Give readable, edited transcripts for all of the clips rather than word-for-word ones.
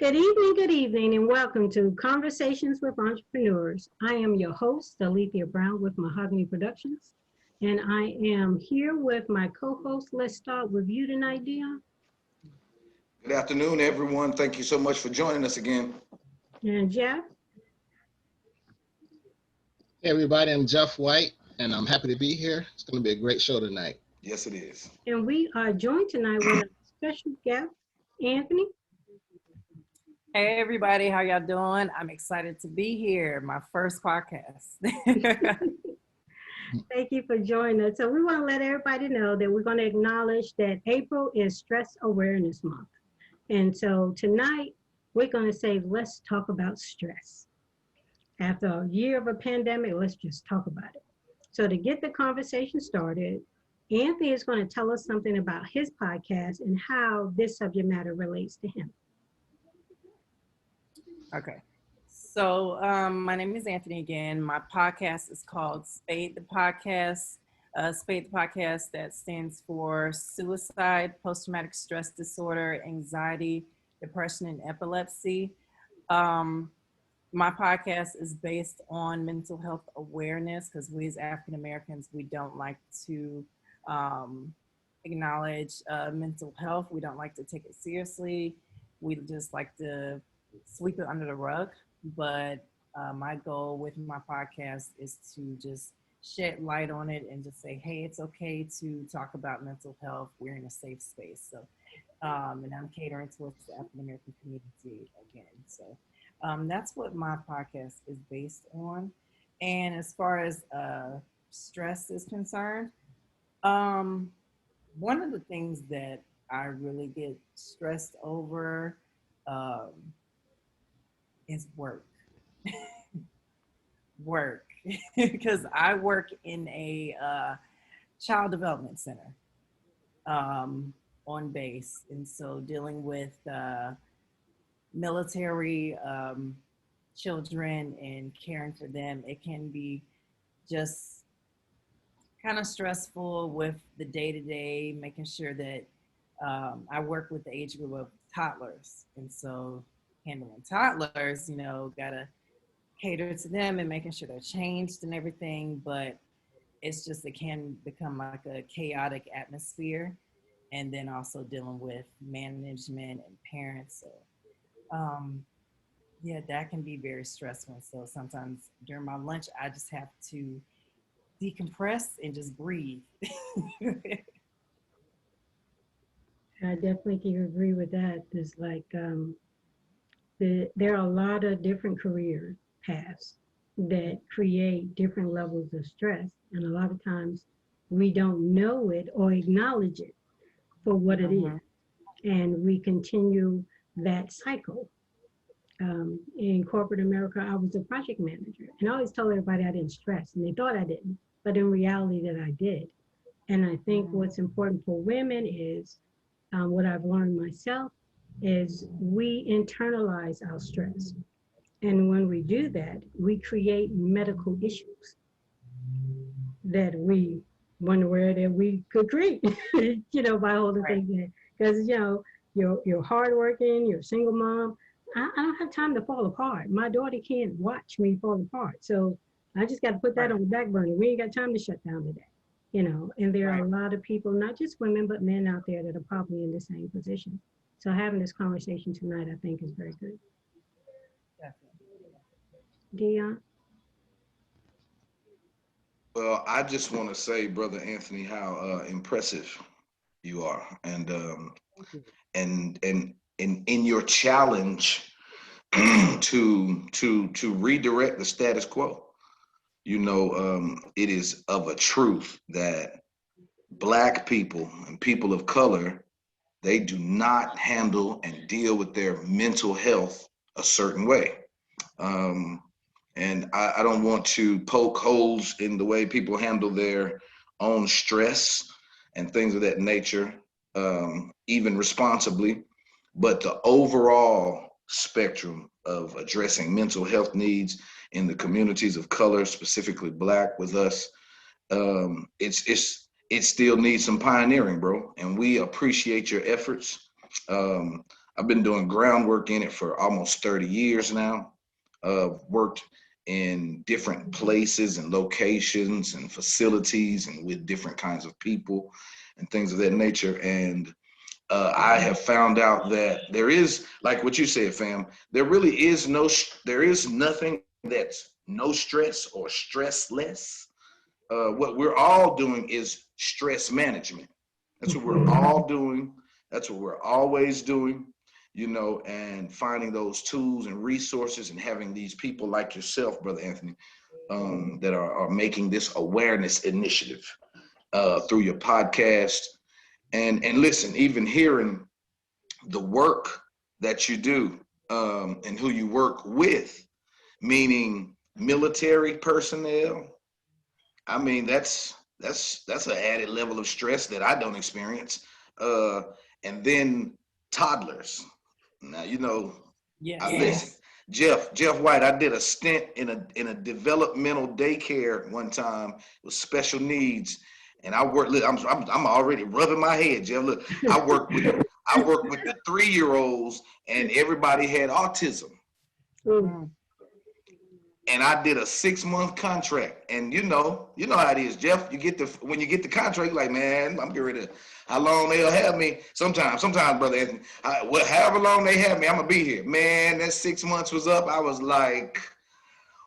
Good evening, and welcome to Conversations with Entrepreneurs. I am your host, Alethea Brown with Mahogany Productions, and I am here with my co-host. Let's start with you tonight, Dion. Good afternoon, everyone. Thank you so much for joining us again. And Jeff. Hey everybody, I'm Jeff White, and I'm happy to be here. It's going to be a great show tonight. Yes, it is. And we are joined tonight with a special guest, Anthony. Hey everybody, how y'all doing? I'm excited to be here, my first podcast. Thank you for joining us. So we want to let everybody know that we're going to acknowledge that April is Stress Awareness Month. And so tonight, we're going to say, let's talk about stress. After a year of a pandemic, let's just talk about it. So to get the conversation started, Anthony is going to tell us something about his podcast and how this subject matter relates to him. Okay, so my name is Anthony again. My podcast is called SPADE Podcast. SPADE Podcast, that stands for Suicide, Post-Traumatic Stress Disorder, Anxiety, Depression, and Epilepsy. My podcast is based on mental health awareness because we as African Americans, we don't like to acknowledge mental health. We don't like to take it seriously. We just like to sweep it under the rug. But my goal with my podcast is to just shed light on it and just say, hey, it's okay to talk about mental health. We're in a safe space. So, and I'm catering towards the African American community again. So that's what my podcast is based on. And as far as stress is concerned, one of the things that I really get stressed over is work. Work, because I work in a child development center on base, and so dealing with military children and caring for them, it can be just kind of stressful with the day-to-day, making sure that I work with the age group of toddlers, and so handling toddlers, gotta cater to them and making sure they're changed and everything, but it's just, it can become like a chaotic atmosphere, and then also dealing with management and parents. So yeah, that can be very stressful. So sometimes during my lunch, I just have to decompress and just breathe. I definitely can agree with that. There's like, there are a lot of different career paths that create different levels of stress. And a lot of times we don't know it or acknowledge it for what it is. And we continue that cycle. In corporate America, I was a project manager, and I always told everybody I didn't stress, and they thought I didn't, but in reality that I did. And I think what's important for women is, what I've learned myself, is we internalize our stress. And when we do that, we create medical issues that we wonder where that we could create, by holding things in. Because, you're hardworking, you're a single mom. I don't have time to fall apart. My daughter can't watch me fall apart. So I just got to put that on the back burner. We ain't got time to shut down today, and there are a lot of people, not just women, but men out there that are probably in the same position. So having this conversation tonight, I think, is very good. Dion? Well, I just want to say, Brother Anthony, how impressive you are, and in your challenge to redirect the status quo. It is of a truth that Black people and people of color, they do not handle and deal with their mental health a certain way. And I don't want to poke holes in the way people handle their own stress and things of that nature, even responsibly, but the overall spectrum of addressing mental health needs in the communities of color, specifically Black with us, it still needs some pioneering, bro. And we appreciate your efforts. I I've been doing groundwork in it for almost 30 years now. Worked in different places and locations and facilities and with different kinds of people and things of that nature. And I have found out that there is, like what you said, fam, there really is there is nothing that's no stress or stressless. What we're all doing is stress management. That's what we're all doing. That's what we're always doing, you know, and finding those tools and resources and having these people like yourself, Brother Anthony, that are making this awareness initiative through your podcast. And listen, even hearing the work that you do and who you work with, meaning military personnel, I mean, that's an added level of stress that I don't experience. And then toddlers. Now, you know, listen, Jeff White, I did a stint in a developmental daycare one time with special needs. And I work. Look, I'm already rubbing my head, Jeff. Look, I work with the 3-year-olds, and everybody had autism. Mm. And I did a 6-month contract. And you know how it is, Jeff. When you get the contract, you're like, man, I'm getting ready to. How long they'll have me? Sometimes, Brother Anthony. However long they have me, I'm gonna be here. Man, that 6 months was up. I was like,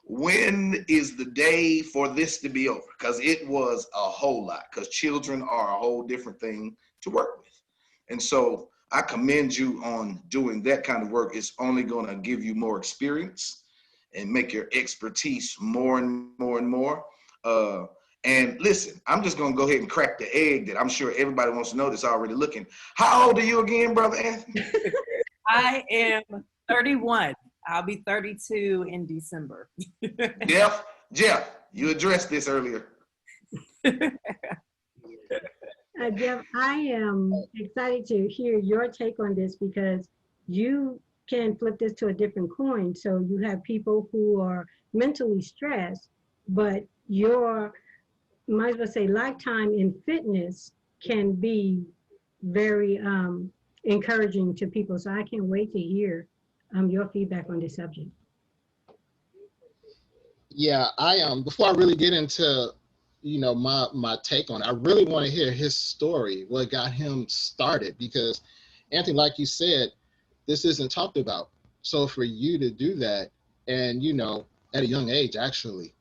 when is the day for this to be over? Because it was a whole lot, because children are a whole different thing to work with. And so I commend you on doing that kind of work. It's only going to give you more experience and make your expertise more and more and more. And listen, I'm just going to go ahead and crack the egg that I'm sure everybody wants to know that's already looking. How old are you again, Brother Anthony? I am 31. I'll be 32 in December. Jeff, you addressed this earlier. Jeff, I am excited to hear your take on this because you can flip this to a different coin. So you have people who are mentally stressed, but your, might as well say, lifetime in fitness can be very encouraging to people. So I can't wait to hear your feedback on this subject. Yeah, before I really get into, my take on it, I really want to hear his story, what got him started, because Anthony, like you said, this isn't talked about. So for you to do that, and at a young age, actually,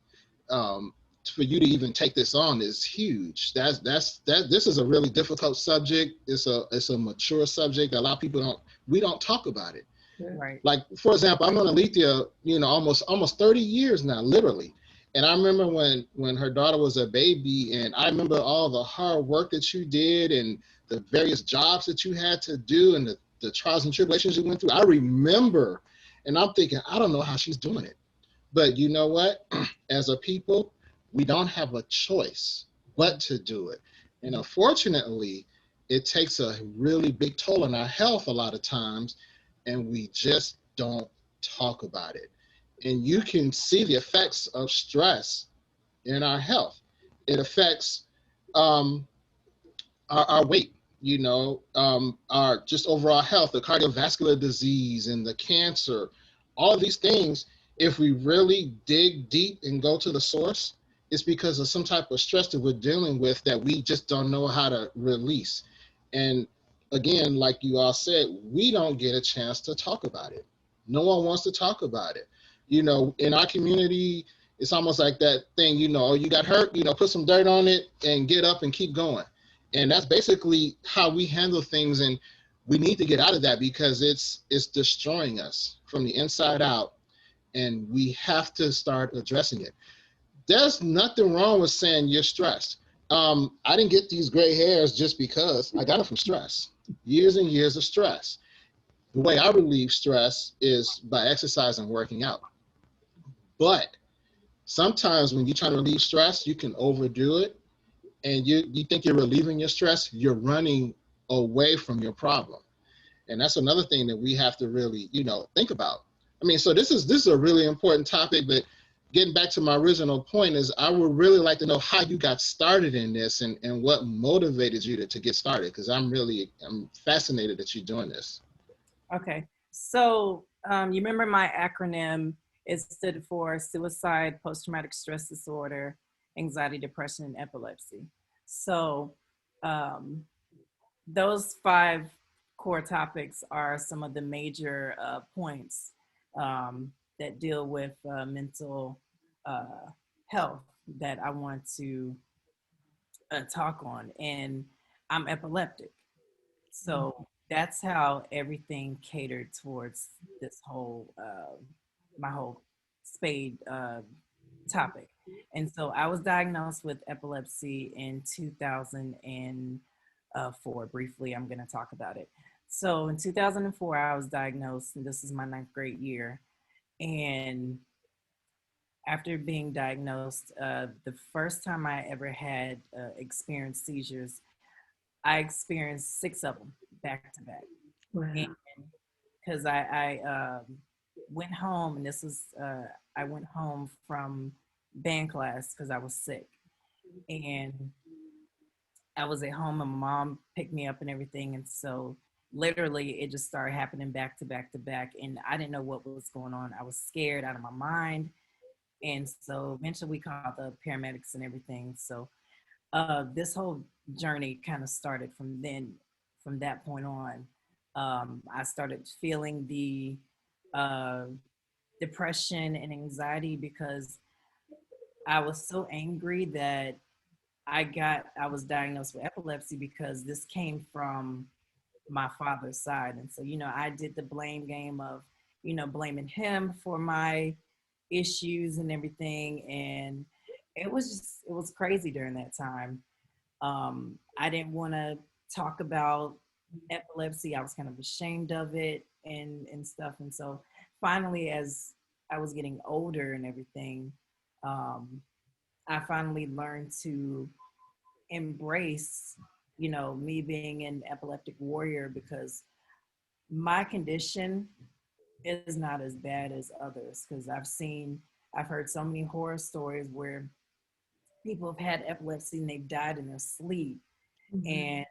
for you to even take this on is huge. This is a really difficult subject. It's a mature subject that a lot of people we don't talk about it. Right. Like, for example, I'm on Alethea, almost 30 years now, literally. And I remember when her daughter was a baby, and I remember all the hard work that you did and the various jobs that you had to do and the trials and tribulations you went through. I remember, and I'm thinking, I don't know how she's doing it. But you know what? As a people, we don't have a choice but to do it. And unfortunately, it takes a really big toll on our health a lot of times, and we just don't talk about it. And you can see the effects of stress in our health. It affects our weight, our just overall health, the cardiovascular disease and the cancer, all of these things. If we really dig deep and go to the source, it's because of some type of stress that we're dealing with that we just don't know how to release. And again, like you all said, we don't get a chance to talk about it. No one wants to talk about it. In our community, it's almost like that thing, you got hurt, put some dirt on it and get up and keep going. And that's basically how we handle things. And we need to get out of that because it's destroying us from the inside out. And we have to start addressing it. There's nothing wrong with saying you're stressed. I didn't get these gray hairs just because. I got it from stress. Years and years of stress. The way I relieve stress is by exercise and working out. But sometimes when you try to relieve stress, you can overdo it. And you think you're relieving your stress, you're running away from your problem. And that's another thing that we have to really, think about. I mean, so this is a really important topic, but getting back to my original point is I would really like to know how you got started in this and what motivated you to get started, because I'm fascinated that you're doing this. Okay. So you remember my acronym? It stood for suicide, post-traumatic stress disorder, anxiety, depression, and epilepsy. So um, those five core topics are some of the major points um, that deal with mental uh, health that I want to talk on. And I'm epileptic. So that's how everything catered towards this whole, my whole SPADE topic. And so I was diagnosed with epilepsy in 2004. Briefly, I'm going to talk about it. So in 2004, I was diagnosed, and this is my ninth grade year. And after being diagnosed, the first time I ever had experienced seizures, I experienced six of them back to back. Wow. And because I went home, and this was, I went home from band class because I was sick. And I was at home, and my mom picked me up and everything. And so literally it just started happening back to back to back. And I didn't know what was going on. I was scared out of my mind. And so eventually we called the paramedics and everything. So this whole journey kind of started from then, from that point on. I started feeling the uh, depression and anxiety because I was so angry that I was diagnosed with epilepsy because this came from my father's side. And so, I did the blame game of, blaming him for my issues and everything. And it was crazy during that time. I didn't want to talk about epilepsy. I was kind of ashamed of it and stuff. And so finally, as I was getting older and everything, um, I finally learned to embrace, me being an epileptic warrior because my condition is not as bad as others. Because I've heard so many horror stories where people have had epilepsy and they've died in their sleep. Mm-hmm. And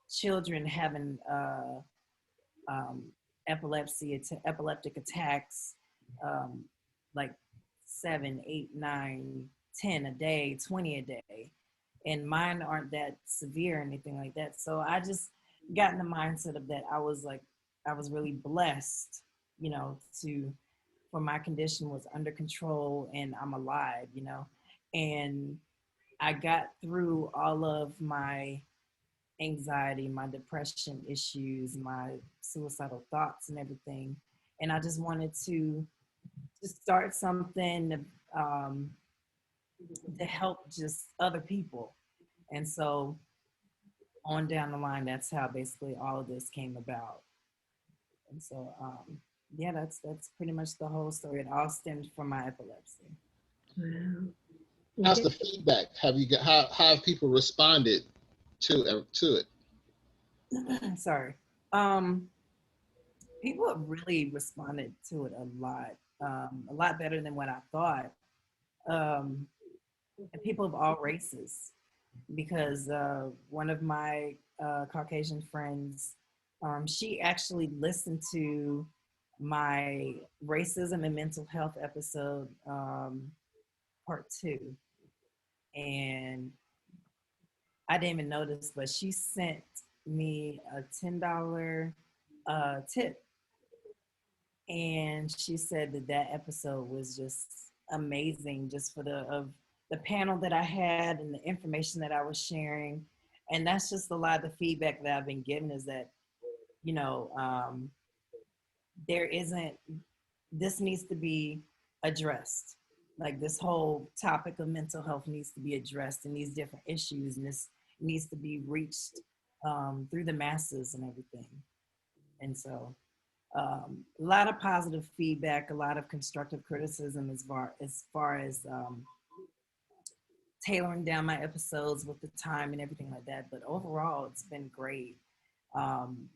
children having um, epileptic attacks, um, like 7, 8, 9, 10 a day, 20 a day. And mine aren't that severe or anything like that. So I just got in the mindset of that. I was really blessed, to, for my condition was under control and I'm alive, and I got through all of my anxiety, my depression issues, my suicidal thoughts and everything. And I just wanted to just start something um, to help just other people. And so on down the line, that's how basically all of this came about. And so, yeah, that's pretty much the whole story. It all stemmed from my epilepsy. Wow. How's the feedback? How have people responded to it? Sorry. People have really responded to it a lot better than what I thought. Um, and people of all races, because one of my Caucasian friends, she actually listened to my racism and mental health episode, part 2. And I didn't even notice, but she sent me a $10 tip. And she said that episode was just amazing, just for the panel that I had and the information that I was sharing. And that's just a lot of the feedback that I've been given, is that, there isn't, this needs to be addressed. Like, this whole topic of mental health needs to be addressed, and these different issues, and this needs to be reached through the masses and everything. And so a lot of positive feedback, a lot of constructive criticism as far as tailoring down my episodes with the time and everything like that. But overall, it's been great. I'm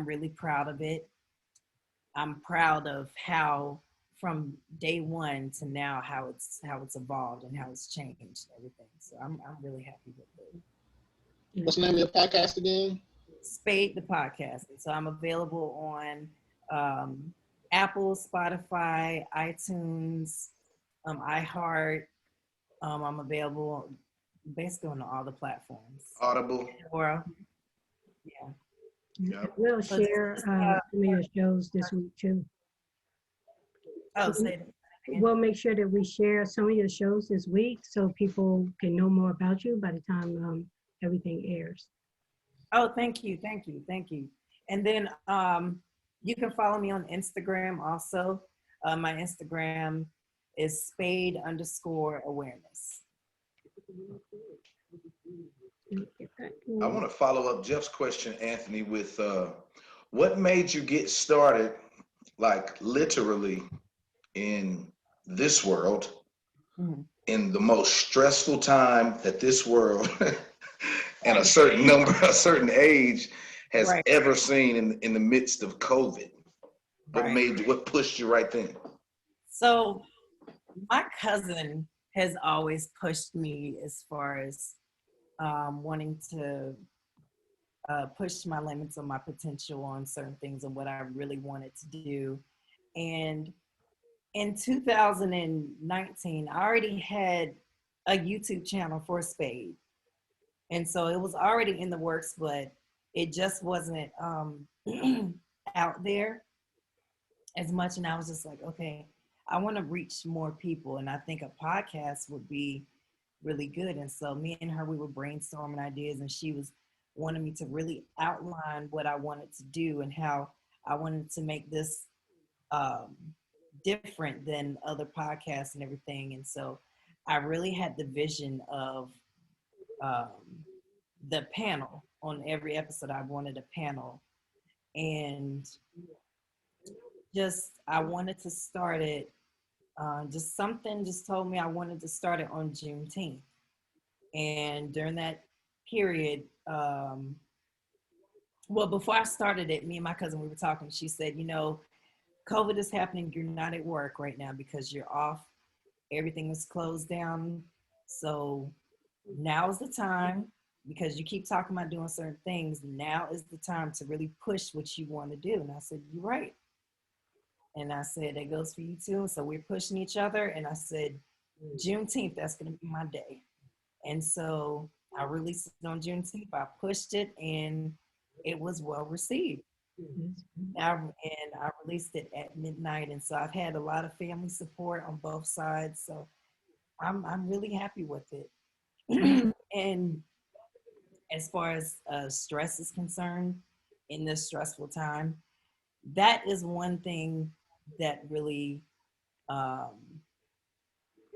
really proud of it. I'm proud of how, from day one to now, how it's evolved and how it's changed and everything. So I'm really happy with it. What's the name of your podcast again? SPADE the Podcast. And so I'm available on Apple, Spotify, iTunes, iHeart. I'm available basically on all the platforms. Audible. Or, yeah. Yep. We'll So just, share some of your shows this week too. say it. We'll make sure that we share some of your shows this week so people can know more about you by the time everything airs. Oh, thank you. And then you can follow me on Instagram also. My Instagram is spade_awareness. I want to follow up Jeff's question, Anthony, with what made you get started, like literally in this world, in the most stressful time that this world and a certain age has ever seen in the midst of COVID? What pushed you right then? So my cousin has always pushed me as far as wanting to push my limits on my potential on certain things and what I really wanted to do. And in 2019, I already had a YouTube channel for Spade. And so it was already in the works, but it just wasn't out there as much. And I was just like, okay, I want to reach more people. And I think a podcast would be really good. And so me and her, we were brainstorming ideas, and she was wanting me to really outline what I wanted to do and how I wanted to make this different than other podcasts and everything. And so I really had the vision of the panel. On every episode I wanted a panel, and just I wanted to start it, just something just told me I wanted to start it on Juneteenth. And during that period, well, before I started it, me and my cousin, we were talking. She said, you know, COVID is happening. You're not at work right now because you're off. Everything is closed down. So now is the time, because you keep talking about doing certain things. Now is the time to really push what you want to do. And I said, you're right. And I said, that goes for you too. So we're pushing each other. And I said, Juneteenth, that's going to be my day. And so I released it on Juneteenth. I pushed it, and it was well received. And I released it at midnight. And so I've had a lot of family support on both sides. So I'm really happy with it. And as far as stress is concerned in this stressful time, that is one thing that really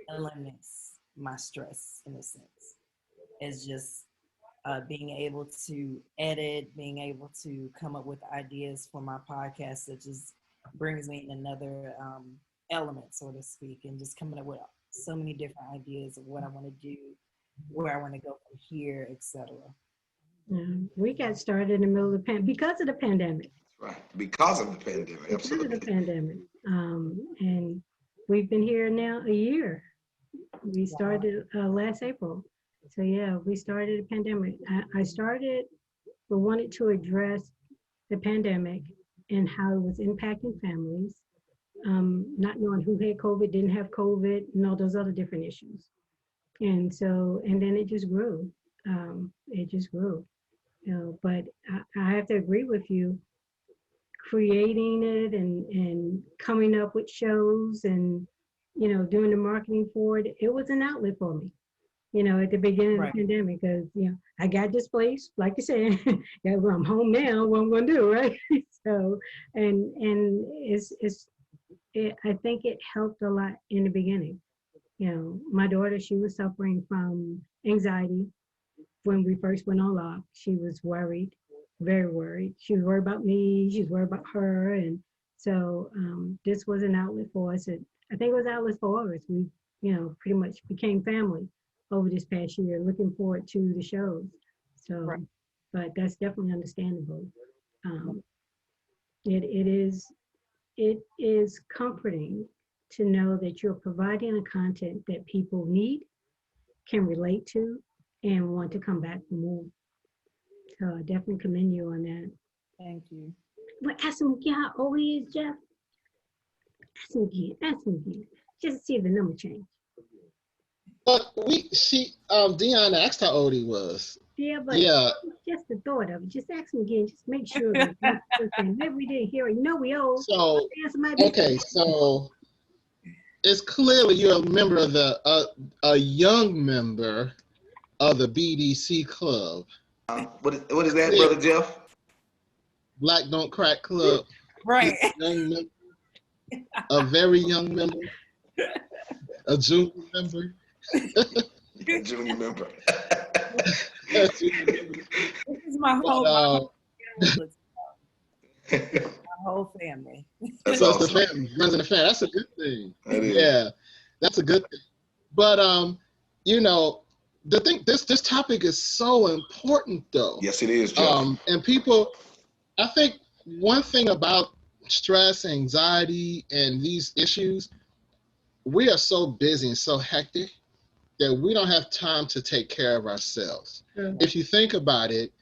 eliminates my stress in a sense, is just being able to edit, being able to come up with ideas for my podcast that just brings me in another element, so to speak, and just coming up with so many different ideas of what I want to do, where I want to go from here, etc. We got started in the middle of because of the pandemic. Right, because of the pandemic, absolutely. Because of the pandemic, and we've been here now a year. We started last April. So yeah, we started a pandemic. I started, we wanted to address the pandemic and how it was impacting families, not knowing who had COVID, didn't have COVID, and all those other different issues. And so, and then it just grew. It just grew. You know, but I have to agree with you. Creating it and coming up with shows and, you know, doing the marketing for it, it was an outlet for me. You know, at the beginning of the pandemic, because, you know, I got displaced, like you said, yeah, well, I'm home now, what I'm going to do, right? So, and I think it helped a lot in the beginning. You know, my daughter, she was suffering from anxiety when we first went on lock. She was worried, very worried. She was worried about me, she was worried about her. And so this was an outlet for us. I think it was an outlet for us. We, you know, pretty much became family over this past year, looking forward to the shows. So, but that's definitely understandable. It is comforting to know that you're providing a content that people need, can relate to, and want to come back for more. So I definitely commend you on that. Thank you. Well, ask him again how old he is, Jeff. Ask him again. Ask him again. Just to see if the number changed. But Dion asked how old he was. Yeah, but Yeah. just the thought of it. Just ask him again. Just make sure that maybe we didn't hear it. You know we old. So The answer might be okay, so it's clearly you're a member of a young member of the BDC Club. What is that, Brother Jeff? Black Don't Crack Club. Right. Young member, a very young member, a junior member. A junior member. This is my whole my whole family. That's so awesome. it's the family, runs in the family. That's a good thing. That is. Yeah, that's a good thing. But the thing, this topic is so important, though. Yes, it is, Jeff. And people, I think one thing about stress, anxiety, and these issues, we are so busy and so hectic that we don't have time to take care of ourselves. If you think about it,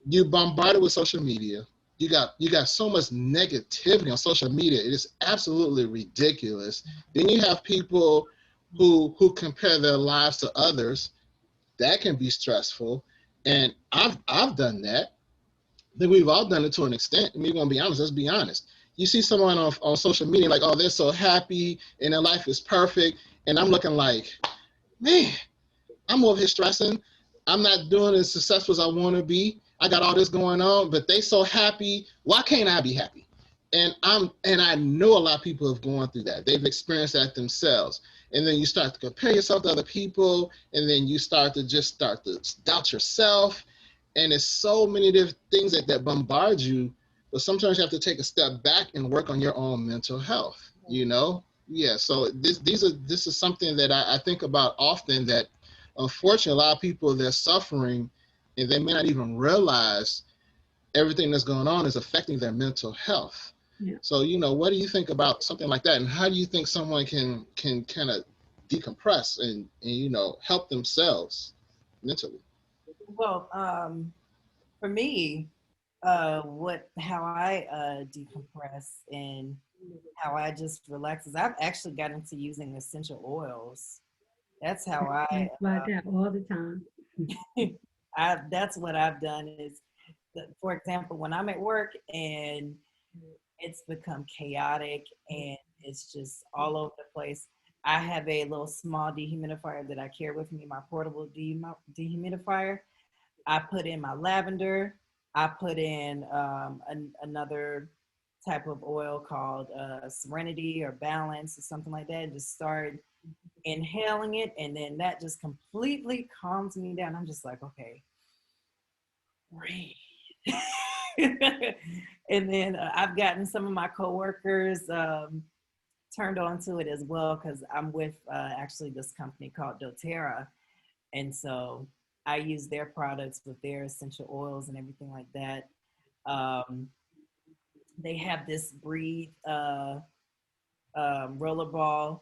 you bombarded with social media. You got so much negativity on social media. It is absolutely ridiculous. Then you have people who compare their lives to others. That can be stressful. And I've done that. I think we've all done it to an extent. And we're gonna be honest, let's be honest. You see someone on social media like, oh, they're so happy and their life is perfect. And I'm looking like, man, I'm over here stressing. I'm not doing as successful as I want to be. I got all this going on, but they so happy. Why can't I be happy? And I know a lot of people have gone through that. They've experienced that themselves. And then you start to compare yourself to other people, and then you start to doubt yourself. And there's so many different things that bombard you. But sometimes you have to take a step back and work on your own mental health, you know? Yeah, so this is something that I think about often, that unfortunately a lot of people, they're suffering and they may not even realize everything that's going on is affecting their mental health. Yeah. So, what do you think about something like that? And how do you think someone can kind of decompress and help themselves mentally? Well, for me, how I decompress and how I just relax is I've actually got into using essential oils. That's how I like that all the time. That's what I've done is, for example, when I'm at work and it's become chaotic and it's just all over the place, I have a little small dehumidifier that I carry with me, my portable dehumidifier. I put in my lavender. I put in another type of oil called Serenity or Balance or something like that, and just start inhaling it, and then that just completely calms me down. I'm just like, okay, breathe. And then I've gotten some of my coworkers turned on to it as well, because I'm with actually this company called doTERRA, and so I use their products with their essential oils and everything like that. They have this Breathe rollerball,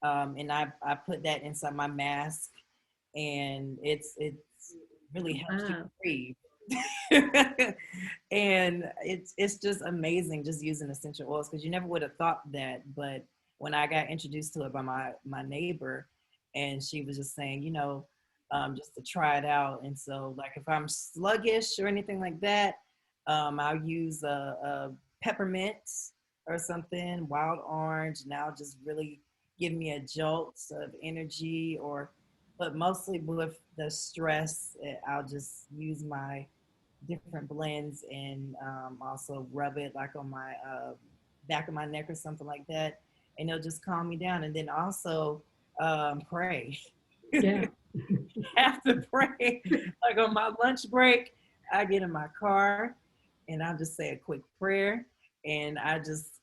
and I put that inside my mask, and it's really helps you breathe. And it's just amazing just using essential oils, because you never would have thought that. But when I got introduced to it by my neighbor, and she was just saying, just to try it out. And so, like, if I'm sluggish or anything like that, I'll use a peppermint or something, wild orange, and I'll just really give me a jolt of energy. But mostly with the stress, I'll just use my different blends and also rub it like on my back of my neck or something like that, and it'll just calm me down. And then also pray. Yeah. Have to pray. Like on my lunch break, I get in my car and I'll just say a quick prayer, and I just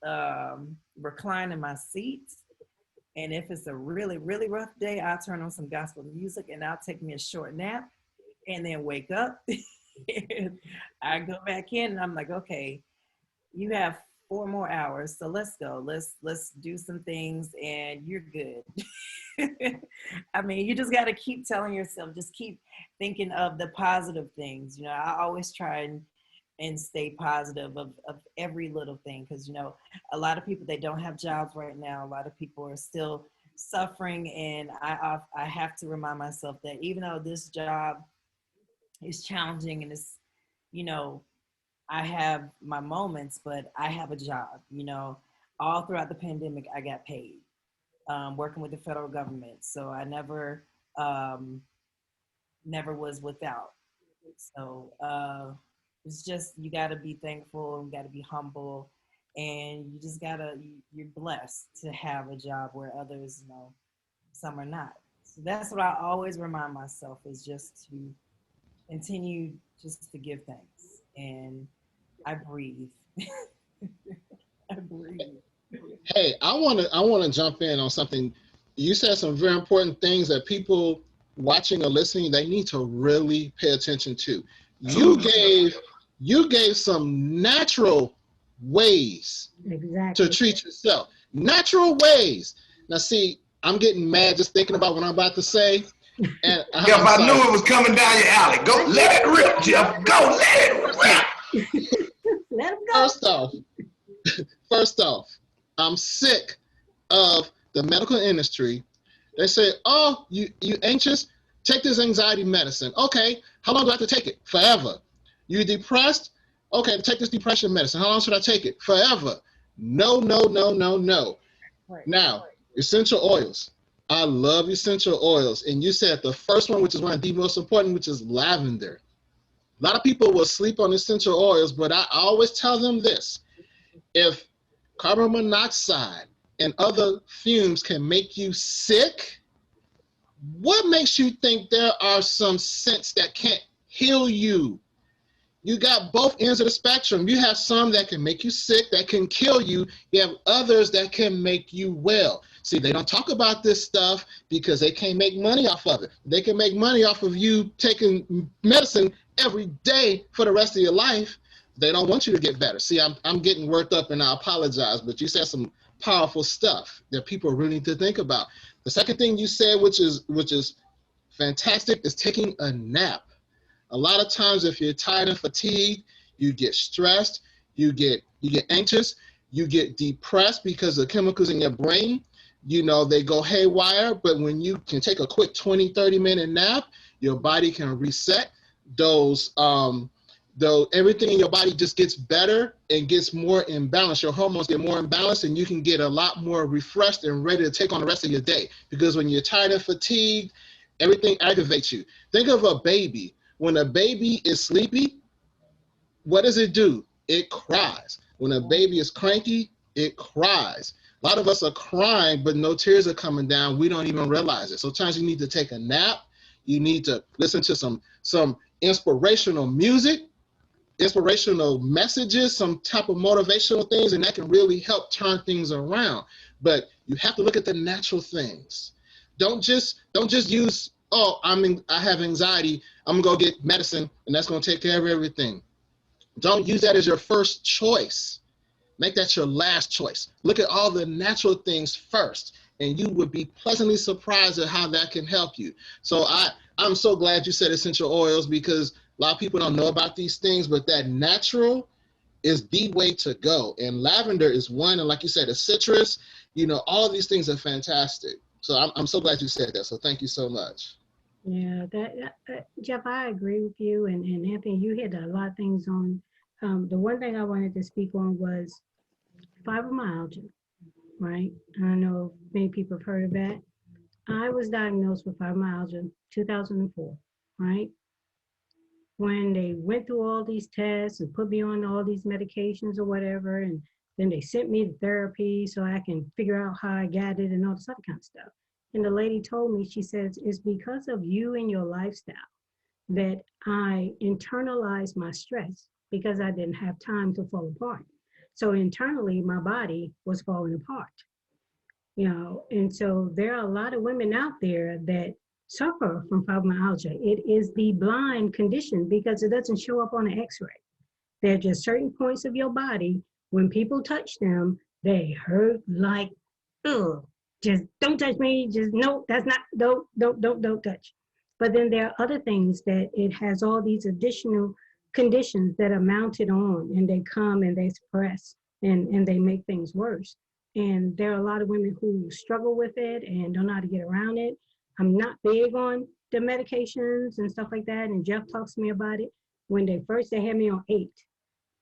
recline in my seat. And if it's a really, really rough day, I'll turn on some gospel music and I'll take me a short nap and then wake up. And I go back in and I'm like, okay, you have 4 more hours, so let's go. Let's do some things and you're good. I mean, you just got to keep telling yourself, just keep thinking of the positive things. I always try and and stay positive of every little thing. Because, you know, a lot of people, they don't have jobs right now. A lot of people are still suffering. And I have to remind myself that even though this job is challenging and it's, you know, I have my moments, but I have a job, you know. All throughout the pandemic, I got paid, working with the federal government. So I never was without. So it's just, you got to be thankful, you got to be humble, and you just you're blessed to have a job where others, you know, some are not. So that's what I always remind myself, is just to continue just to give thanks. And I breathe. I breathe. Hey, I wanna jump in on something. You said some very important things that people watching or listening, they need to really pay attention to. You gave some natural ways Exactly. to treat yourself. Natural ways. Now see, I'm getting mad just thinking about what I'm about to say. And Jeff, I knew it was coming down your alley. Go, let it rip, Jeff. Go, let it rip. Let him go. First off, I'm sick of the medical industry. They say, oh, you anxious? Take this anxiety medicine. Okay, how long do I have to take it? Forever. You depressed? Okay, take this depression medicine. How long should I take it? Forever. No. Right. Now, essential oils. I love essential oils. And you said the first one, which is one of the most important, which is lavender. A lot of people will sleep on essential oils, but I always tell them this. If carbon monoxide and other fumes can make you sick, what makes you think there are some scents that can't heal you? You got both ends of the spectrum. You have some that can make you sick, that can kill you. You have others that can make you well. See, they don't talk about this stuff because they can't make money off of it. They can make money off of you taking medicine every day for the rest of your life. They don't want you to get better. See, I'm getting worked up, and I apologize, but you said some powerful stuff that people really need to think about. The second thing you said, which is fantastic, is taking a nap. A lot of times, if you're tired and fatigued, you get stressed, you get anxious, you get depressed because the chemicals in your brain, you know, they go haywire. But when you can take a quick 20, 30-minute nap, your body can reset. Everything in your body just gets better and gets more in balance. Your hormones get more in balance, and you can get a lot more refreshed and ready to take on the rest of your day. Because when you're tired and fatigued, everything aggravates you. Think of a baby. When a baby is sleepy, what does it do? It cries. When a baby is cranky, it cries. A lot of us are crying, but no tears are coming down. We don't even realize it. Sometimes you need to take a nap. You need to listen to some inspirational music, inspirational messages, some type of motivational things, and that can really help turn things around. But you have to look at the natural things. Don't just use, oh, I have anxiety, I'm gonna go get medicine and that's gonna take care of everything. Don't use that as your first choice. Make that your last choice. Look at all the natural things first, and you would be pleasantly surprised at how that can help you. So I'm so glad you said essential oils, because a lot of people don't know about these things, but that natural is the way to go. And lavender is one, and like you said, a citrus, you know, all of these things are fantastic. So I'm so glad you said that. So thank you so much. Yeah, Jeff, I agree with you, and Anthony, you hit a lot of things on. The one thing I wanted to speak on was fibromyalgia, right? I know many people have heard of that. I was diagnosed with fibromyalgia in 2004, right? When they went through all these tests and put me on all these medications or whatever, and then they sent me to therapy so I can figure out how I got it and all this other kind of stuff. And the lady told me, she says, it's because of you and your lifestyle that I internalized my stress because I didn't have time to fall apart. So internally, my body was falling apart, you know. And so there are a lot of women out there that suffer from fibromyalgia. It is the blind condition because it doesn't show up on an x-ray. There are just certain points of your body, when people touch them, they hurt like, ugh, just don't touch me, just no, that's not, don't touch. But then there are other things that it has all these additional conditions that are mounted on, and they come and they suppress and they make things worse. And there are a lot of women who struggle with it and don't know how to get around it. I'm not big on the medications and stuff like that. And Jeff talks to me about it. When they had me on 8,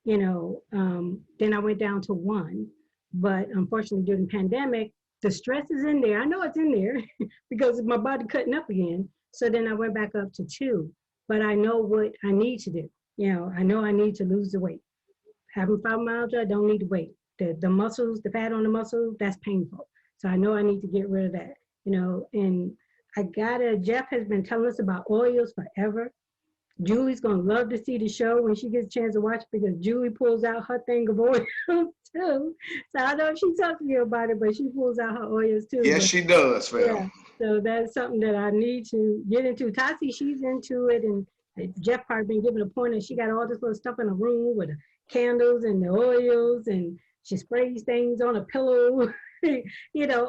then I went down to 1. But unfortunately, during the pandemic, the stress is in there. I know it's in there because my body cutting up again. So then I went back up to 2. But I know what I need to do. I know I need to lose the weight. Having fibromyalgia, I don't need to wait. The muscles, the fat on the muscles, that's painful. So I know I need to get rid of that, and Jeff has been telling us about oils forever. Julie's going to love to see the show when she gets a chance to watch it, because Julie pulls out her thing of oils too. So I don't know if she talks to you about it, but she pulls out her oils too. Yes, she does, fam. Yeah, so that's something that I need to get into. Tati, she's into it, and Jeff probably been giving a pointer. She got all this little stuff in a room with the candles and the oils, and she sprays things on a pillow,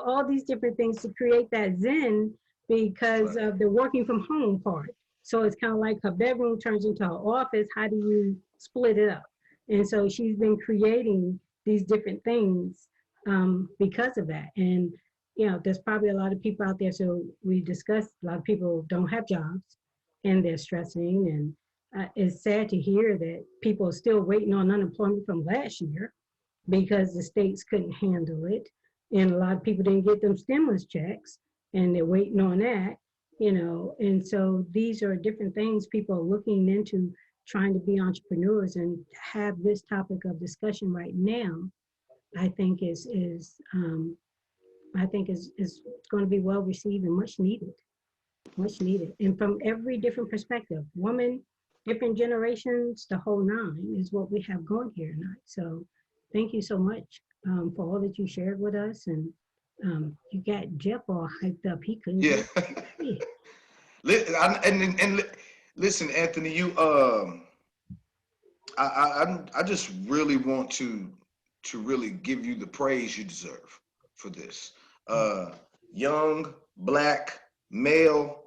all these different things to create that zen because of the working from home part. So it's kind of like her bedroom turns into her office. How do you split it up? And so she's been creating these different things because of that. And, there's probably a lot of people out there. So we discussed, a lot of people don't have jobs and they're stressing. And it's sad to hear that people are still waiting on unemployment from last year because the states couldn't handle it. And a lot of people didn't get them stimulus checks and they're waiting on that, and so these are different things people are looking into, trying to be entrepreneurs, and to have this topic of discussion right now, I think is going to be well received and much needed, and from every different perspective, woman, different generations, the whole 9 is what we have going here tonight. So thank you so much for all that you shared with us, and you got Jeff all hyped up. He couldn't. Yeah. And listen, Anthony, you I just really want to really give you the praise you deserve for this. Young Black male,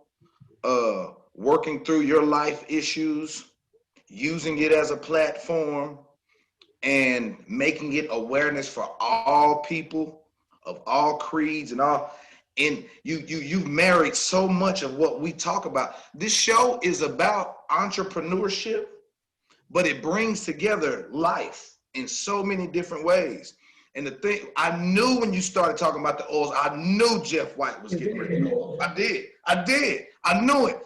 working through your life issues, using it as a platform, and making it awareness for all people of all creeds and all. And you've married so much of what we talk about. This show is about entrepreneurship, but it brings together life in so many different ways. And the thing, I knew when you started talking about the oils, I knew Jeff White was getting ready to go. I did. I knew it,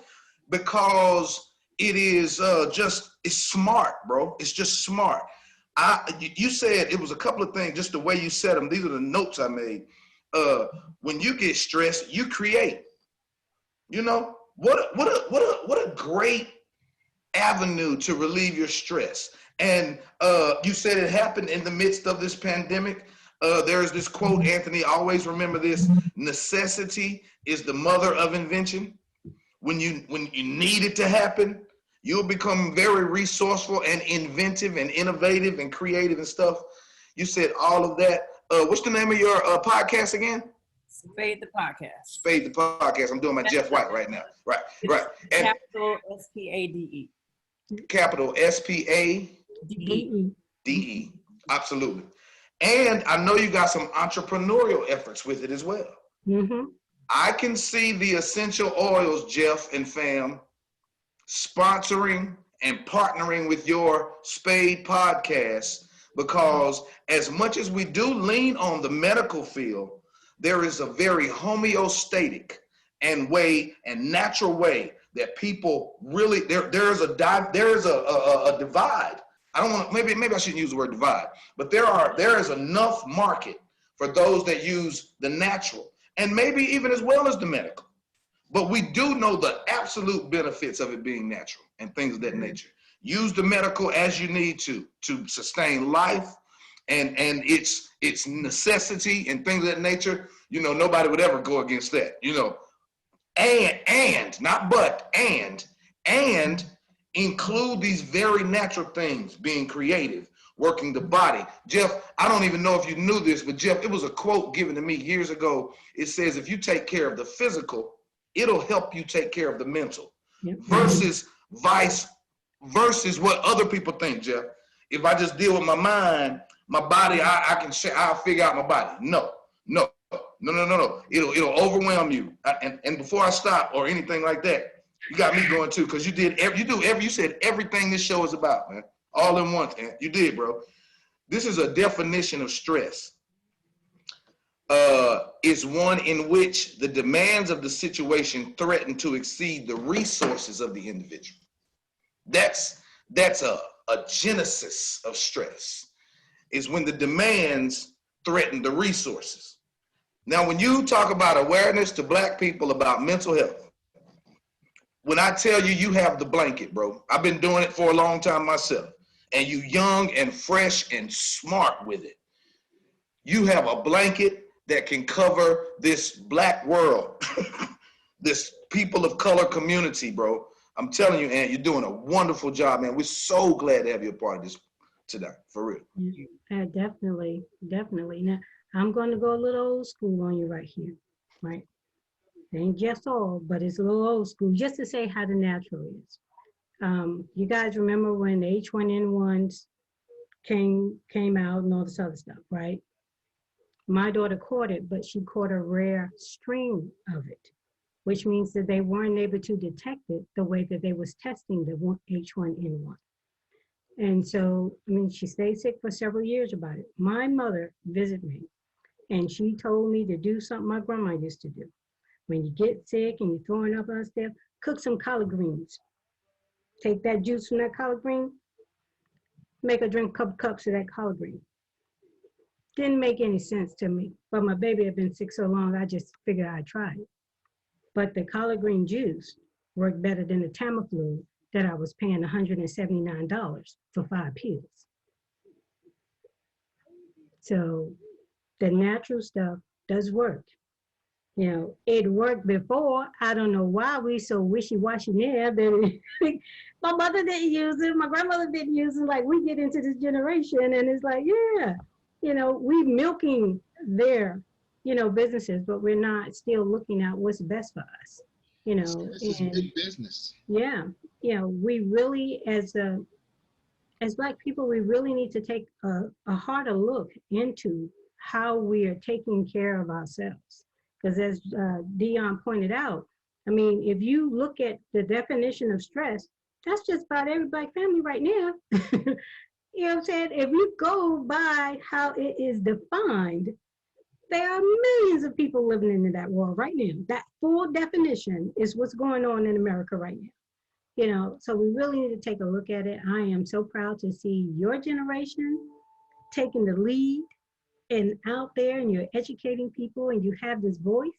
because it is it's smart, bro. It's just smart. You said it was a couple of things, just the way you said them. These are the notes I made. When you get stressed, you create. What a great avenue to relieve your stress. And you said it happened in the midst of this pandemic. There's this quote, Anthony, always remember this: necessity is the mother of invention. When you need it to happen, you'll become very resourceful and inventive and innovative and creative and stuff. You said all of that. What's the name of your podcast again? SPADE the Podcast. SPADE the Podcast. I'm doing my Jeff White right now. Right. And capital SPADE. Capital SPADE. Absolutely. And I know you got some entrepreneurial efforts with it as well. Mm-hmm. I can see the essential oils, Jeff and fam, sponsoring and partnering with your SPADE podcast, because as much as we do lean on the medical field, there is a very homeostatic and natural way that people really, there is a divide. I don't want to, maybe I shouldn't use the word divide, but there is enough market for those that use the natural, and maybe even as well as the medical. But we do know the absolute benefits of it being natural and things of that nature. Use the medical as you need to sustain life and its necessity and things of that nature. Nobody would ever go against that, and not but, and include these very natural things, being creative, working the body. Jeff, I don't even know if you knew this, but Jeff, it was a quote given to me years ago. It says, if you take care of the physical, it'll help you take care of the mental, versus vice versus what other people think, Jeff. If I just deal with my mind, my body, I'll figure out my body. No. It'll overwhelm you. And before I stop or anything like that, you got me going too, because you said everything this show is about, man. All in one, man. You did, bro. This is a definition of stress. Is one in which the demands of the situation threaten to exceed the resources of the individual. That's a genesis of stress, is when the demands threaten the resources. Now, when you talk about awareness to Black people about mental health, when I tell you, you have the blanket, bro. I've been doing it for a long time myself, and you young and fresh and smart with it. You have a blanket that can cover this Black world, this people of color community, bro. I'm telling you, Ant, you're doing a wonderful job, man. We're so glad to have you a part of this today, for real. Yeah, definitely. Now, I'm going to go a little old school on you right here, right? It ain't just all, but it's a little old school, just to say how the natural is. You guys remember when the H1N1s came out and all this other stuff, right? My daughter caught it, but she caught a rare strain of it, which means that they weren't able to detect it the way that they was testing the H1N1. And so, I mean, she stayed sick for several years about it. My mother visited me, and she told me to do something my grandma used to do. When you get sick and you're throwing up on stuff, cook some collard greens. Take that juice from that collard green, make her drink a couple cups of that collard green. Didn't make any sense to me, but my baby had been sick so long, I just figured I'd try it. But the collard green juice worked better than the Tamiflu that I was paying $179 for 5 pills. So the natural stuff does work. You know, it worked before. I don't know why we so wishy-washy now that my mother didn't use it, my grandmother didn't use it. Like, we get into this generation and it's like, yeah, you know, we milking their, you know, businesses, but we're not still looking at what's best for us. You know, this is big business. Yeah, you know, we really, as Black people, we really need to take a harder look into how we are taking care of ourselves. Because as Dion pointed out, I mean, if you look at the definition of stress, that's just about every Black family right now. You know what I'm saying? If you go by how it is defined, there are millions of people living in that world right now. That full definition is what's going on in America right now. You know, so we really need to take a look at it. I am so proud to see your generation taking the lead and out there, and you're educating people and you have this voice.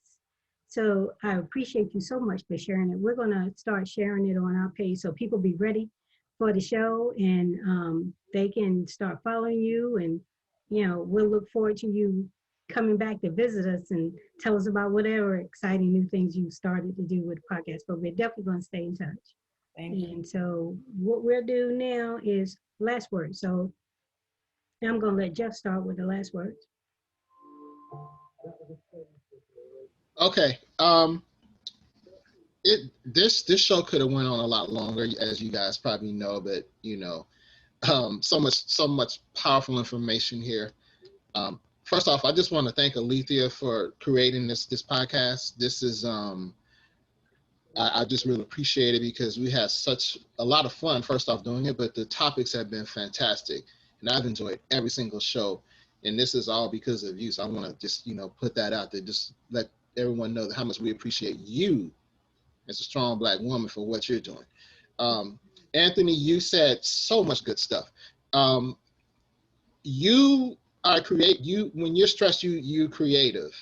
So I appreciate you so much for sharing it. We're gonna start sharing it on our page so people be ready for the show, and they can start following you, and you know, we'll look forward to you coming back to visit us and tell us about whatever exciting new things you started to do with the podcast. But we're definitely going to stay in touch. Thank you. And so what we'll do now is last word. So I'm going to let Jeff start with the last words. Okay. This show could have went on a lot longer, as you guys probably know, but you know, so much powerful information here. First off, I just want to thank Alethea for creating this podcast. This is I just really appreciate it because we had such a lot of fun first off doing it, but the topics have been fantastic, and I've enjoyed every single show. And this is all because of you. So I want to just, you know, put that out there, just let everyone know how much we appreciate you as a strong Black woman for what you're doing. Anthony, you said so much good stuff. You are when you're stressed, you're creative.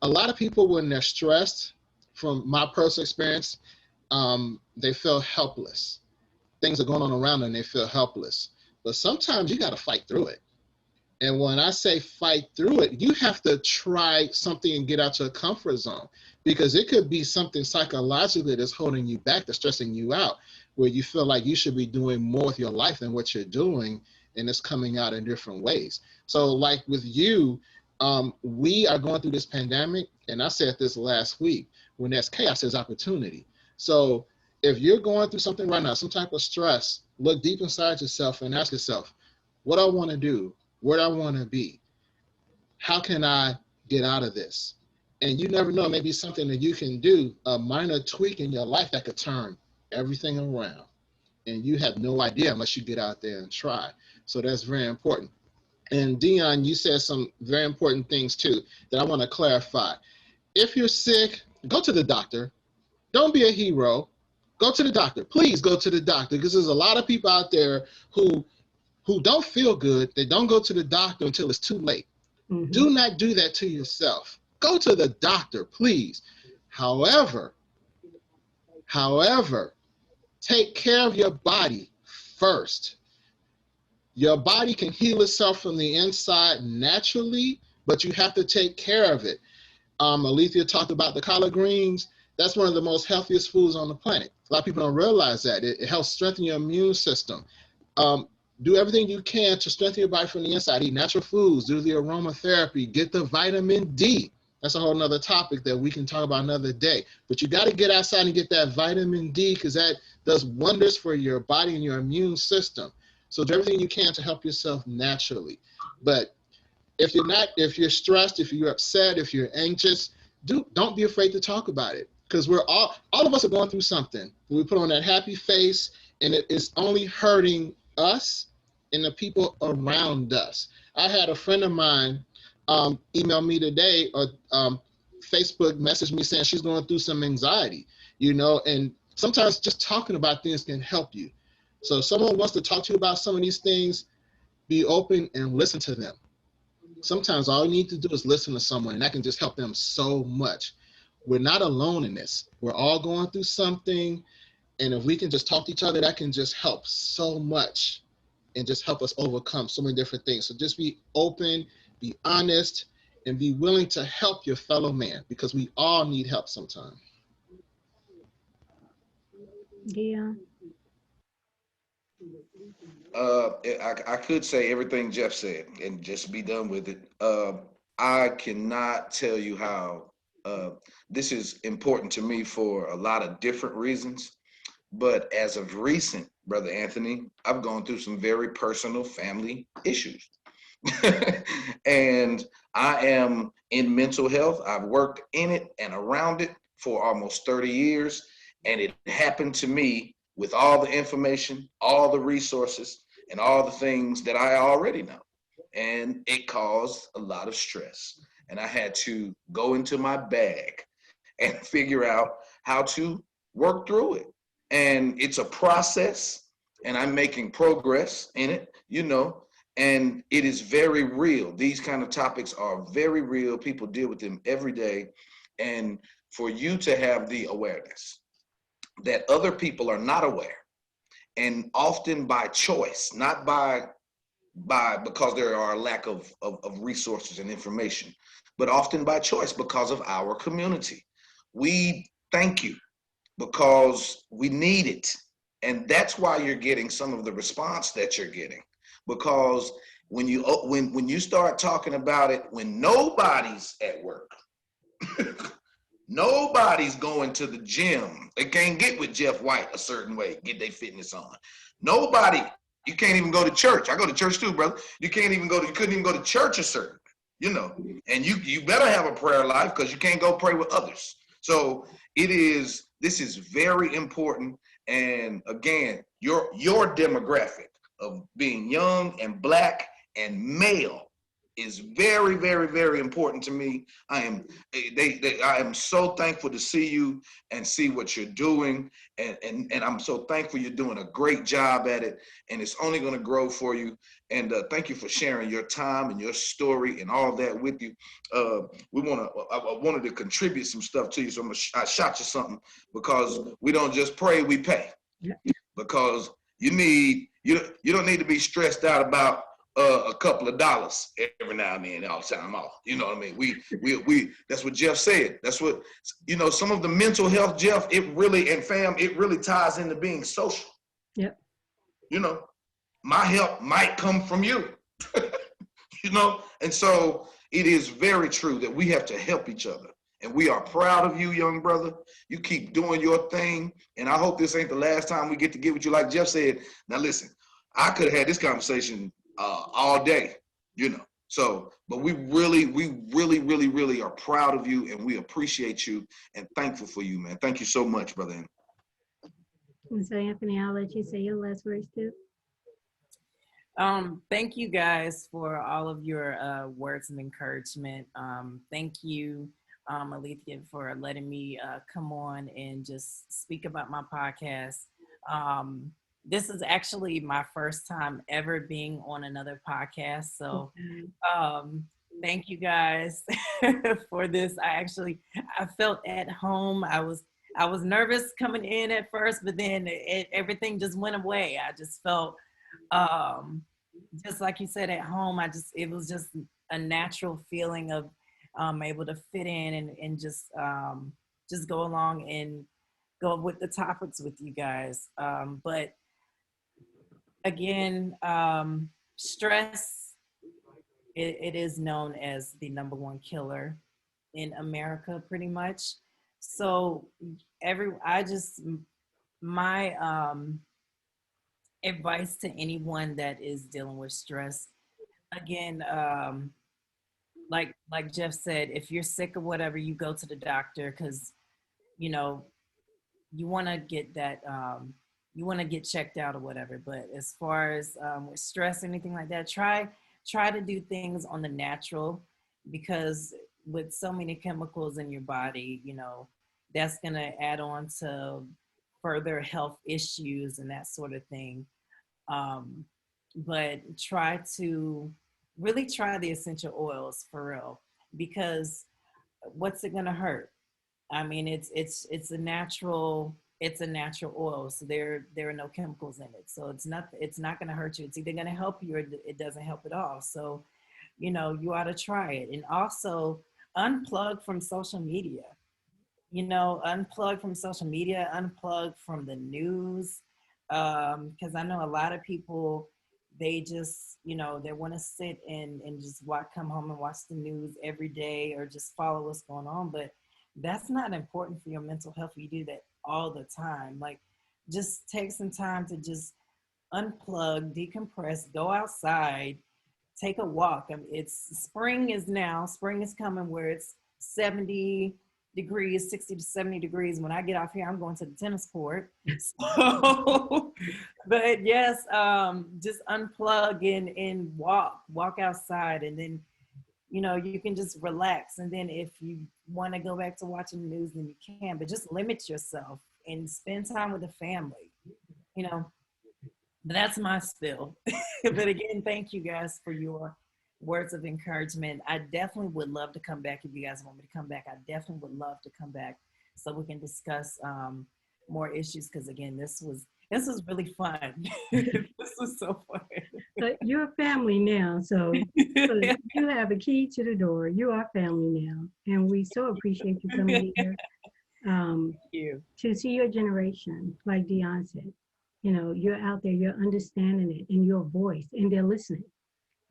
A lot of people, when they're stressed, from my personal experience, they feel helpless. Things are going on around them and they feel helpless. But sometimes you got to fight through it. And when I say fight through it, you have to try something and get out your comfort zone, because it could be something psychologically that's holding you back, that's stressing you out, where you feel like you should be doing more with your life than what you're doing, and it's coming out in different ways. So like with you, we are going through this pandemic, and I said this last week, when there's chaos, there's opportunity. So If you're going through something right now, some type of stress, look deep inside yourself and ask yourself, what I want to do, where I want to be, how can I get out of this? And you never know, maybe something that you can do, a minor tweak in your life that could turn everything around. And you have no idea unless you get out there and try. So that's very important. And Dion, you said some very important things too that I want to clarify. If you're sick, go to the doctor. Don't be a hero. Go to the doctor. Please go to the doctor, because there's a lot of people out there who don't feel good. They don't go to the doctor until it's too late. Mm-hmm. Do not do that to yourself. Go to the doctor, please. However, take care of your body first. Your body can heal itself from the inside naturally, but you have to take care of it. Alethea talked about the collard greens. That's one of the most healthiest foods on the planet. A lot of people don't realize that. It helps strengthen your immune system. Do everything you can to strengthen your body from the inside. Eat natural foods, do the aromatherapy, get the vitamin D. That's a whole nother topic that we can talk about another day. But you got to get outside and get that vitamin D, because that does wonders for your body and your immune system. So do everything you can to help yourself naturally. But if you're stressed, if you're upset, if you're anxious, don't be afraid to talk about it. Because we're all of us are going through something. We put on that happy face, and it is only hurting us and the people around us. I had a friend of mine email me today, or Facebook message me saying she's going through some anxiety, and sometimes just talking about things can help you. So if someone wants to talk to you about some of these things, be open and listen to them. Sometimes all you need to do is listen to someone, and that can just help them so much. We're not alone in this. We're all going through something, and if we can just talk to each other, that can just help so much and just help us overcome so many different things. So just be open, be honest, and be willing to help your fellow man, because we all need help sometimes. Yeah. I could say everything Jeff said and just be done with it. I cannot tell you how this is important to me for a lot of different reasons. But as of recent, Brother Anthony, I've gone through some very personal family issues. And I am in mental health. I've worked in it and around it for almost 30 years. And it happened to me with all the information, all the resources, and all the things that I already know. And it caused a lot of stress. And I had to go into my bag and figure out how to work through it. And it's a process, and I'm making progress in it, and it is very real. These kind of topics are very real. People deal with them every day. And for you to have the awareness that other people are not aware, and often by choice, not by because there are a lack of resources and information, but often by choice because of our community. We thank you because we need it. And that's why you're getting some of the response that you're getting. Because when you start talking about it, when nobody's at work, nobody's going to the gym. They can't get with Jeff White a certain way, get their fitness on. Nobody, you can't even go to church. I go to church too, brother. You couldn't even go to church a certain way, and you better have a prayer life, because you can't go pray with others. So this is very important. And again, your demographic of being young and Black and male is very, very, very important to me. I am so thankful to see you and see what you're doing. And I'm so thankful you're doing a great job at it. And it's only going to grow for you. And thank you for sharing your time and your story and all that with you. I wanted to contribute some stuff to you. So I shot you something, because we don't just pray, we pay. Yeah. Because you don't need to be stressed out about a couple of dollars every now and then, all the time off. You know what I mean? We that's what Jeff said. That's what, some of the mental health, Jeff, it really ties into being social. Yep. My help might come from you, and so it is very true that we have to help each other. And we are proud of you, young brother. You keep doing your thing. And I hope this ain't the last time we get to get with you. Like Jeff said, now listen, I could have had this conversation all day, you know. So, but we really are proud of you, and we appreciate you and thankful for you, man. Thank you so much, brother. And so, Anthony, I'll let you say your last words too. Thank you guys for all of your words of encouragement. Thank you, Alethea, for letting me come on and just speak about my podcast. This is actually my first time ever being on another podcast. So thank you guys for this. I felt at home. I was nervous coming in at first, but then everything just went away. I just felt, just like you said, at home. It was just a natural feeling of able to fit in and just go along and go with the topics with you guys. But again, stress, it is known as the #1 killer in America, pretty much. So my advice to anyone that is dealing with stress, again, like Jeff said, if you're sick or whatever, you go to the doctor, because you want to get that, you want to get checked out or whatever. But as far as with stress, anything like that, try to do things on the natural, because with so many chemicals in your body, that's going to add on to further health issues and that sort of thing. But really try the essential oils for real, because what's it going to hurt? I mean, it's a natural oil, so there are no chemicals in it, so it's not going to hurt you. It's either going to help you or it doesn't help at all. So you ought to try it. And also unplug from social media. Unplug from social media, unplug from the news, because I know a lot of people, they just they want to sit and just come home and watch the news every day or just follow what's going on, but that's not important for your mental health if you do that all the time. Like, just take some time to just unplug, decompress, go outside, take a walk. I mean, spring is coming where it's 70 degrees, 60 to 70 degrees. When I get off here, I'm going to the tennis court. So, but yes, just unplug and walk outside, and then you can just relax. And then if you want to go back to watching the news, then you can, but just limit yourself and spend time with the family. That's my spill. But again, thank you guys for your words of encouragement. I definitely would love to come back. If you guys want me to come back, I definitely would love to come back so we can discuss more issues, because again, this was really fun. This was so fun. So you're family now, so you have a key to the door. You are family now, and we so appreciate you coming here. Thank you. To see your generation, like Dion said, you're out there, you're understanding it in your voice, and they're listening,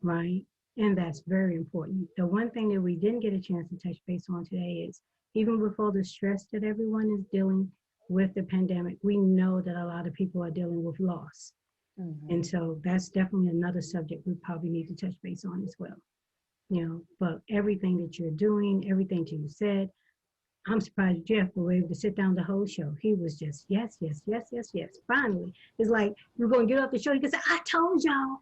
right? And that's very important. The one thing that we didn't get a chance to touch base on today is, even with all the stress that everyone is dealing with the pandemic, we know that a lot of people are dealing with loss. Mm-hmm. And so that's definitely another subject we probably need to touch base on as well. But everything that you're doing, everything that you said, I'm surprised Jeff was able to sit down the whole show. He was just, yes. Finally, it's like, we're going to get off the show. He can say, I told y'all.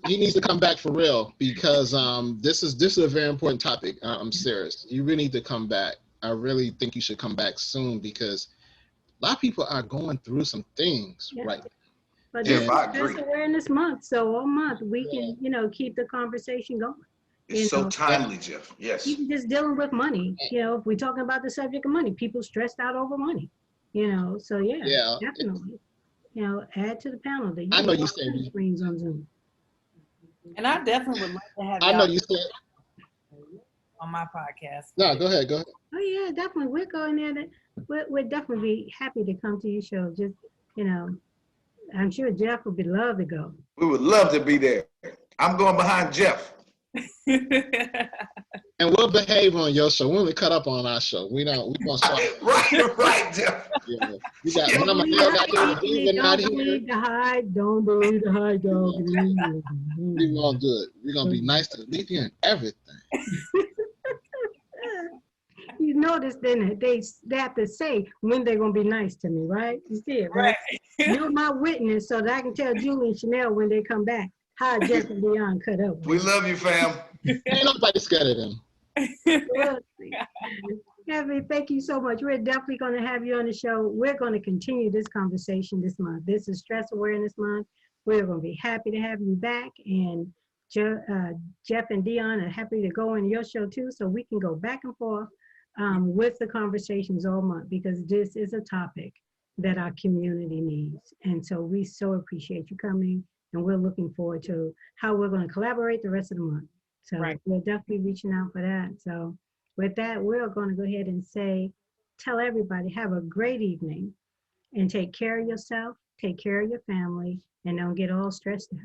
He needs to come back for real, because this is a very important topic. I'm serious. You really need to come back. I really think you should come back soon, because a lot of people are going through some things right now. But this is Stress Awareness Month, so all month we can, keep the conversation going. It's so timely, Jeff. Yes. Even just dealing with money. If we're talking about the subject of money, people stressed out over money. So yeah, definitely. Add to the panel. I know you said screens on Zoom. And I definitely would like to have. I know you said on my podcast. No, go ahead. Oh yeah, definitely. We're going there. We'd definitely be happy to come to your show. Just I'm sure Jeff would love to go. We would love to be there. I'm going behind Jeff. And we'll behave on your show. We only cut up on our show. We gonna start. Right, Jeff. Yeah. We got Yeah. Mama Hill not here. Diva not Don't here. believe the hype. Don't believe the hype. Don't believe We gonna do it. We're gonna be nice to Alethea and everything. You notice then they have to say when they're gonna be nice to me, right? You see it, right? You're my witness, so that I can tell Julie and Chanel when they come back how Jeff and Dion cut up. We love you, fam. Ain't nobody scared of them. Kevin, thank you so much. We're definitely going to have you on the show. We're going to continue this conversation this month. This is Stress Awareness Month. We're going to be happy to have you back. And Jeff and Dion are happy to go on your show too, so we can go back and forth with the conversations all month, because this is a topic that our community needs. And so we so appreciate you coming, and we're looking forward to how we're going to collaborate the rest of the month. So we're definitely reaching out for that. So with that, we're going to go ahead and tell everybody, have a great evening and take care of yourself, take care of your family, and don't get all stressed out.